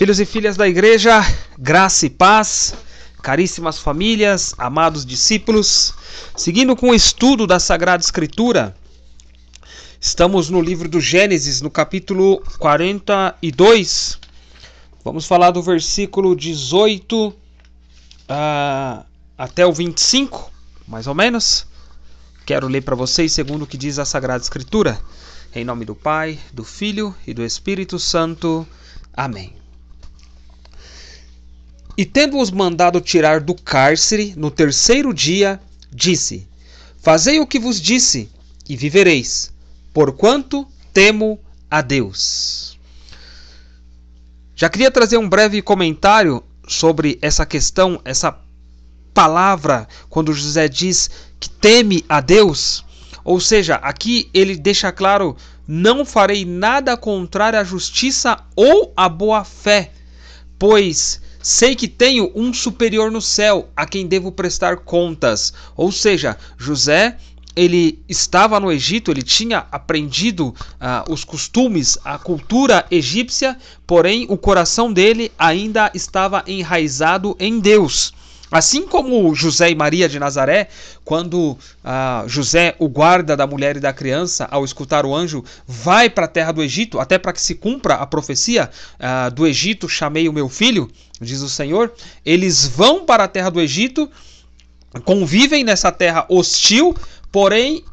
Filhos e filhas da igreja, graça e paz, caríssimas famílias, amados discípulos, seguindo com o estudo da Sagrada Escritura, estamos no livro do Gênesis, no capítulo 42, vamos falar do versículo 18 até o 25, mais ou menos. Quero ler para vocês segundo o que diz a Sagrada Escritura, em nome do Pai, do Filho e do Espírito Santo. Amém. E tendo-os mandado tirar do cárcere no terceiro dia, disse: Fazei o que vos disse, e vivereis, porquanto temo a Deus. Já queria trazer um breve comentário sobre essa questão, essa palavra, quando José diz que teme a Deus. Ou seja, aqui ele deixa claro: não farei nada contrário à justiça ou à boa fé, pois sei que tenho um superior no céu, a quem devo prestar contas. Ou seja, José, ele estava no Egito, ele tinha aprendido os costumes, a cultura egípcia, porém o coração dele ainda estava enraizado em Deus. Assim como José e Maria de Nazaré, quando José, o guarda da mulher e da criança, ao escutar o anjo, vai para a terra do Egito, até para que se cumpra a profecia do Egito, chamei o meu filho, diz o Senhor. Eles vão para a terra do Egito, convivem nessa terra hostil, porém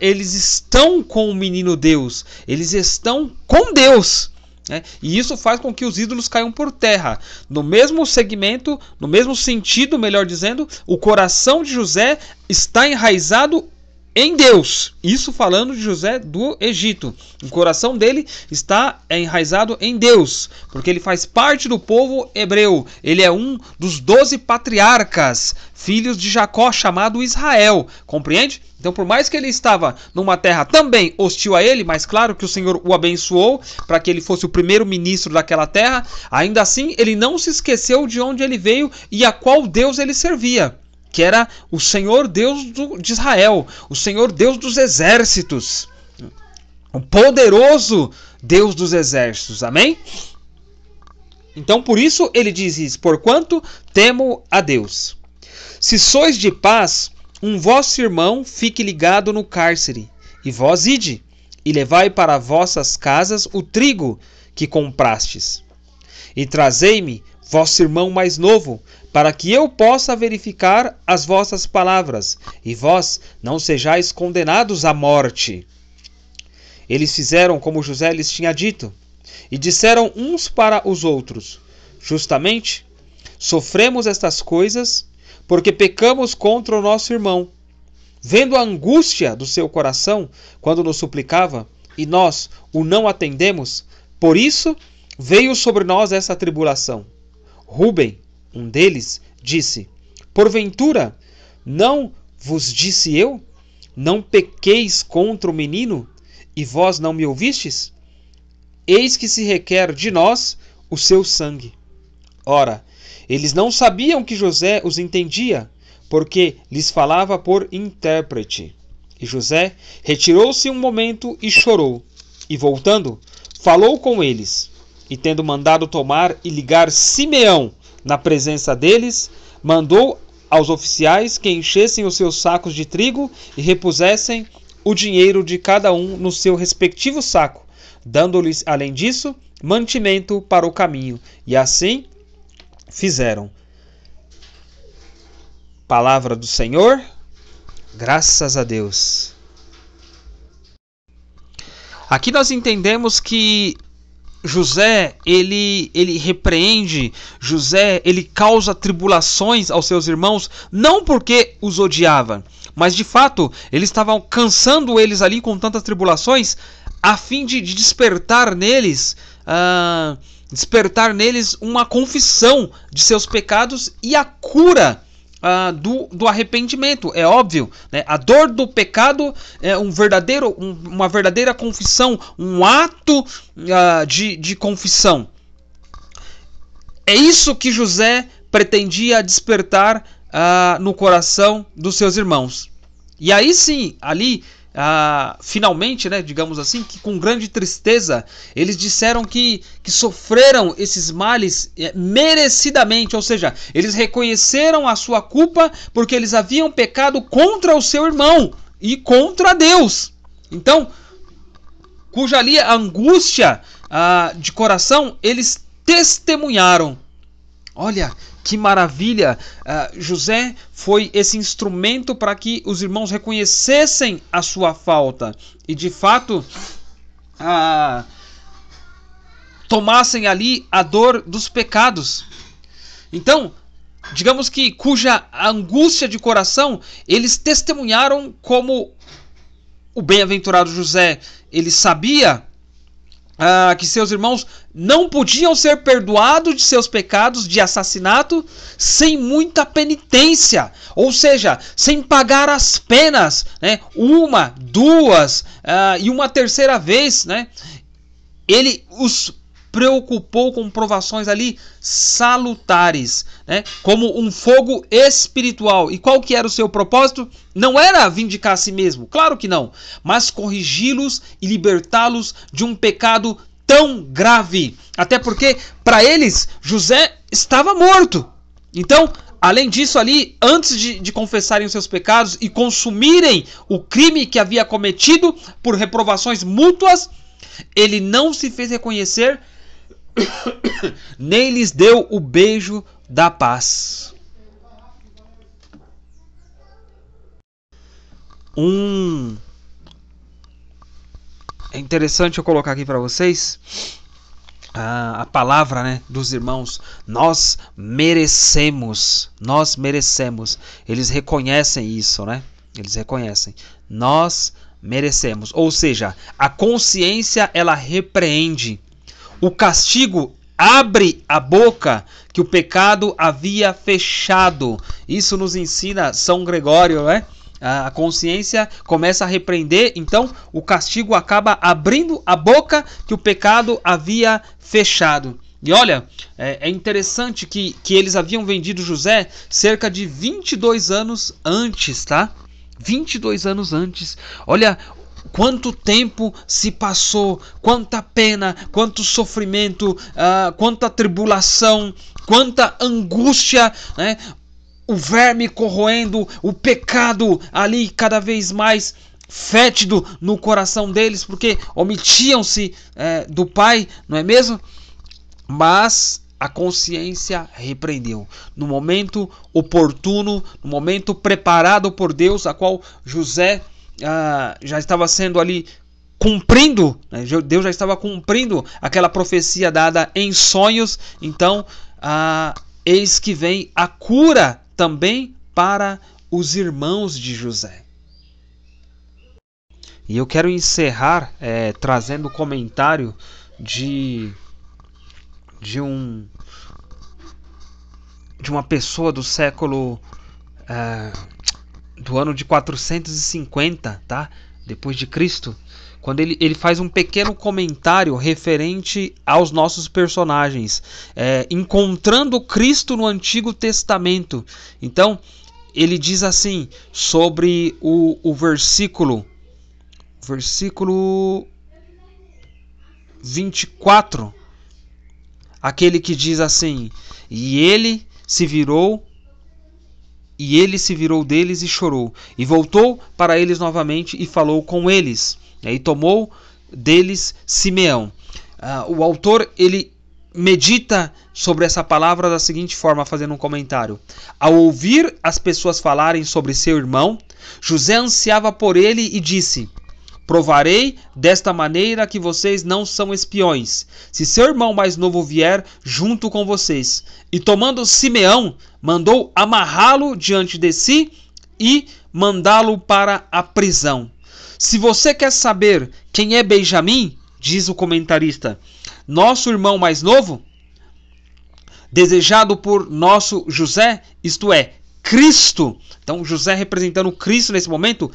eles estão com o menino Deus, eles estão com Deus. E isso faz com que os ídolos caiam por terra. No mesmo segmento, no mesmo sentido, melhor dizendo, o coração de José está enraizado em Deus. Isso falando de José do Egito. O coração dele está enraizado em Deus, porque ele faz parte do povo hebreu. Ele é um dos 12 patriarcas, filhos de Jacó, chamado Israel. Compreende? Então, por mais que ele estava numa terra também hostil a ele, mas claro que o Senhor o abençoou para que ele fosse o primeiro ministro daquela terra, ainda assim ele não se esqueceu de onde ele veio e a qual Deus ele servia, que era o Senhor Deus de Israel, o Senhor Deus dos exércitos, o poderoso Deus dos exércitos. Amém? Então, por isso ele diz isso: porquanto temo a Deus. Se sois de paz, um vosso irmão fique ligado no cárcere, e vós ide, e levai para vossas casas o trigo que comprastes. E trazei-me vosso irmão mais novo, para que eu possa verificar as vossas palavras, e vós não sejais condenados à morte. Eles fizeram como José lhes tinha dito, e disseram uns para os outros: justamente, sofremos estas coisas, porque pecamos contra o nosso irmão, vendo a angústia do seu coração quando nos suplicava, e nós o não atendemos, por isso veio sobre nós essa tribulação. Rúben, um deles, disse: porventura, não vos disse eu, não pequeis contra o menino, e vós não me ouvistes? Eis que se requer de nós o seu sangue. Ora, eles não sabiam que José os entendia, porque lhes falava por intérprete. E José retirou-se um momento e chorou, e voltando, falou com eles. E tendo mandado tomar e ligar Simeão na presença deles, mandou aos oficiais que enchessem os seus sacos de trigo e repusessem o dinheiro de cada um no seu respectivo saco, dando-lhes, além disso, mantimento para o caminho. E assim fizeram. Palavra do Senhor, graças a Deus. Aqui nós entendemos que José, ele repreende, José, ele causa tribulações aos seus irmãos, não porque os odiava, mas de fato, ele estava cansando eles ali com tantas tribulações, a fim de despertar neles uma confissão de seus pecados e a cura do arrependimento. É óbvio, né? A dor do pecado é uma verdadeira confissão, um ato de confissão. É isso que José pretendia despertar no coração dos seus irmãos. E aí sim, ali finalmente, né, digamos assim, que com grande tristeza, eles disseram que sofreram esses males merecidamente, ou seja, eles reconheceram a sua culpa porque eles haviam pecado contra o seu irmão e contra Deus. Então, cuja ali a angústia de coração, eles testemunharam. Olha, que maravilha! José foi esse instrumento para que os irmãos reconhecessem a sua falta e, de fato, tomassem ali a dor dos pecados. Então, digamos que cuja angústia de coração, eles testemunharam como o bem-aventurado José, ele sabia que seus irmãos não podiam ser perdoados de seus pecados de assassinato sem muita penitência, ou seja, sem pagar as penas, né? Uma, duas e uma terceira vez, né? Ele os preocupou com provações ali salutares, né? Como um fogo espiritual. E qual que era o seu propósito? Não era vindicar a si mesmo, claro que não, mas corrigi-los e libertá-los de um pecado tão grave. Até porque, para eles, José estava morto. Então, além disso ali, antes de confessarem os seus pecados e consumirem o crime que havia cometido por reprovações mútuas, ele não se fez reconhecer nem lhes deu o beijo da paz. É interessante eu colocar aqui para vocês a palavra, né, dos irmãos. Nós merecemos. Eles reconhecem isso, né? Eles reconhecem. Nós merecemos. Ou seja, a consciência, ela repreende. O castigo abre a boca que o pecado havia fechado. Isso nos ensina São Gregório, né? A consciência começa a repreender, então o castigo acaba abrindo a boca que o pecado havia fechado. E olha, é interessante que eles haviam vendido José cerca de 22 anos antes, tá? 22 anos antes. Olha quanto tempo se passou, quanta pena, quanto sofrimento, quanta tribulação, quanta angústia, né? O verme corroendo, o pecado ali cada vez mais fétido no coração deles, porque omitiam-se do Pai, não é mesmo? Mas a consciência repreendeu. No momento oportuno, no momento preparado por Deus, a qual José já estava sendo ali cumprindo, né? Deus já estava cumprindo aquela profecia dada em sonhos. Então, eis que vem a cura também para os irmãos de José. E eu quero encerrar trazendo o comentário de uma pessoa do século do ano de 450, tá? Depois de Cristo, quando ele faz um pequeno comentário referente aos nossos personagens, encontrando Cristo no Antigo Testamento. Então, ele diz assim sobre o versículo 24, aquele que diz assim: E ele se virou deles e chorou, e voltou para eles novamente e falou com eles, e tomou deles Simeão. O autor, ele medita sobre essa palavra da seguinte forma, fazendo um comentário: ao ouvir as pessoas falarem sobre seu irmão, José ansiava por ele e disse: provarei desta maneira que vocês não são espiões, se seu irmão mais novo vier junto com vocês. E tomando Simeão, mandou amarrá-lo diante de si e mandá-lo para a prisão. Se você quer saber quem é Benjamim, diz o comentarista, nosso irmão mais novo, desejado por nosso José, isto é, Cristo. Então José representando Cristo nesse momento.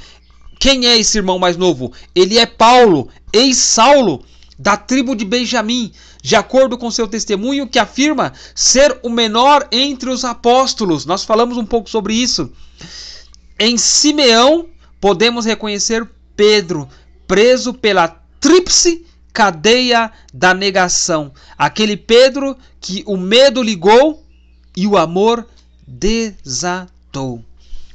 Quem é esse irmão mais novo? Ele é Paulo, ex-Saulo, da tribo de Benjamim, de acordo com seu testemunho, que afirma ser o menor entre os apóstolos. Nós falamos um pouco sobre isso. Em Simeão, podemos reconhecer Pedro preso pela tríplice cadeia da negação. Aquele Pedro que o medo ligou e o amor desatou.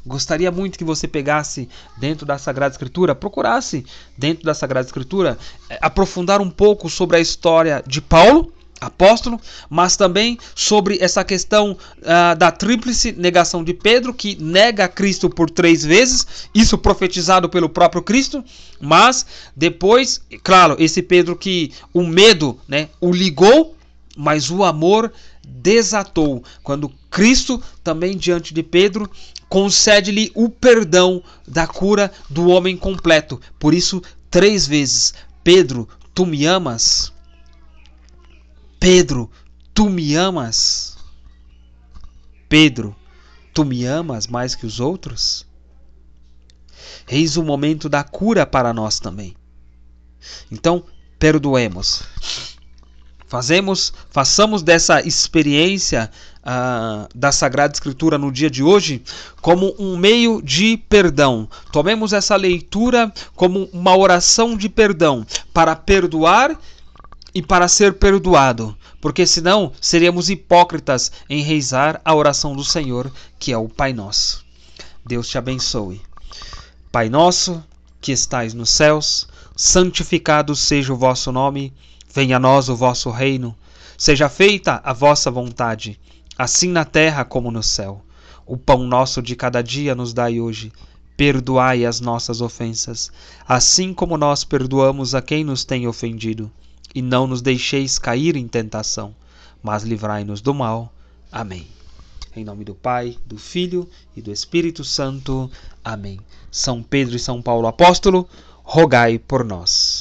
Gostaria muito que você pegasse dentro da Sagrada Escritura, procurasse dentro da Sagrada Escritura, aprofundar um pouco sobre a história de Paulo, apóstolo, mas também sobre essa questão da tríplice negação de Pedro, que nega Cristo por 3 vezes, isso profetizado pelo próprio Cristo, mas depois, claro, esse Pedro que o medo, né, o ligou, mas o amor desatou, quando Cristo também diante de Pedro concede-lhe o perdão da cura do homem completo. Por isso, 3 vezes, Pedro, tu me amas? Pedro, tu me amas? Pedro, tu me amas mais que os outros? Eis o momento da cura para nós também. Então, perdoemos. Façamos dessa experiência da Sagrada Escritura no dia de hoje como um meio de perdão. Tomemos essa leitura como uma oração de perdão para perdoar e para ser perdoado, porque senão seríamos hipócritas em rezar a oração do Senhor, que é o Pai Nosso. Deus te abençoe. Pai nosso, que estais nos céus, santificado seja o vosso nome, venha a nós o vosso reino, seja feita a vossa vontade, assim na terra como no céu. O pão nosso de cada dia nos dai hoje. Perdoai as nossas ofensas, assim como nós perdoamos a quem nos tem ofendido. E não nos deixeis cair em tentação, mas livrai-nos do mal. Amém. Em nome do Pai, do Filho e do Espírito Santo. Amém. São Pedro e São Paulo apóstolo, rogai por nós.